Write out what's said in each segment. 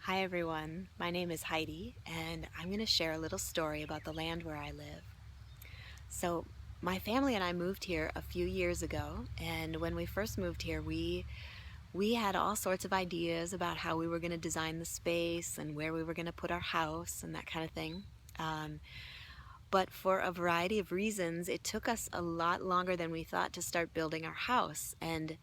Hi everyone, my name is Heidi and I'm going to share a little story about the land where I live. So my family and I moved here a few years ago, and when we first moved here we had all sorts of ideas about how we were going to design the space and where we were going to put our house and that kind of thing. Um, but for a variety of reasons, it took us a lot longer than we thought to start building our house, and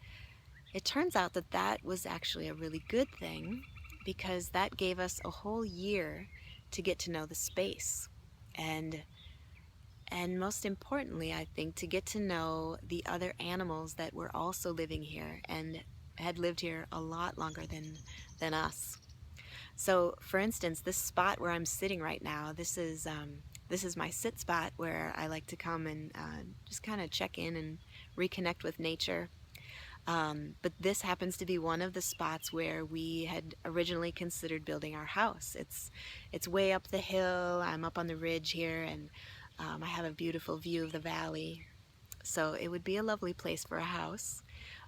it turns out that that was actually a really good thing because that gave us a whole year to get to know the space. And and most importantly, I think to get to know the other animals that were also living here and had lived here a lot longer than us. So, for instance, this spot where I'm sitting right now, this is my sit spot where I like to come and just kind of check in and reconnect with nature. But this happens to be one of the spots where we had originally considered building our house. It's way up the hill. I'm up on the ridge here, and I have a beautiful view of the valley. So it would be a lovely place for a house.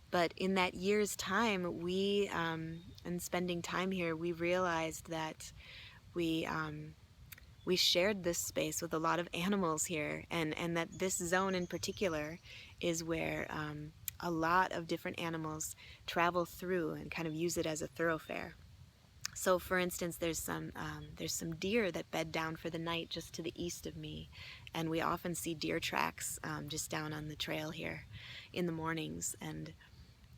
But in that year's time, and spending time here, we realized that we um, we shared this space with a lot of animals here, and that this zone in particular is where a lot of different animals travel through and kind of use it as a thoroughfare. So, for instance, there's some deer that bed down for the night just to the east of me, and we often see deer tracks just down on the trail here in the mornings. And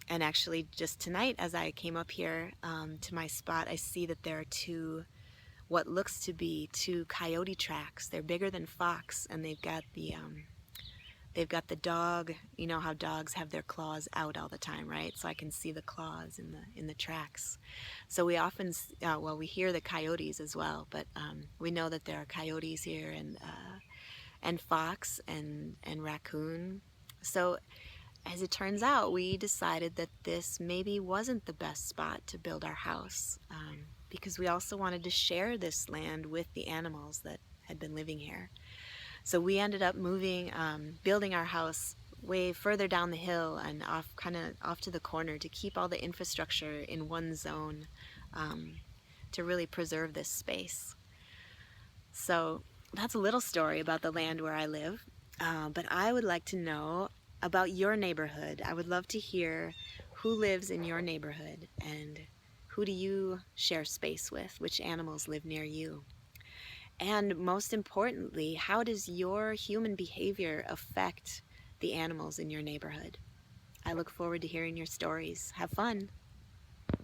actually, just tonight, as I came up here to my spot, I see that there are what looks to be two coyote tracks. They're bigger than fox, and they've got the dog. You know how dogs have their claws out all the time, right? So I can see the claws in the tracks. So we often, well, we hear the coyotes as well, but we know that there are coyotes here, and fox and raccoon. So as it turns out, we decided that this maybe wasn't the best spot to build our house, because we also wanted to share this land with the animals that had been living here. So we ended up building our house way further down the hill and kind of off to the corner to keep all the infrastructure in one zone, um, to really preserve this space. So that's a little story about the land where I live. But I would like to know about your neighborhood. I would love to hear who lives in your neighborhood and who do you share space with? Which animals live near you? And most importantly, how does your human behavior affect the animals in your neighborhood? I look forward to hearing your stories. Have fun.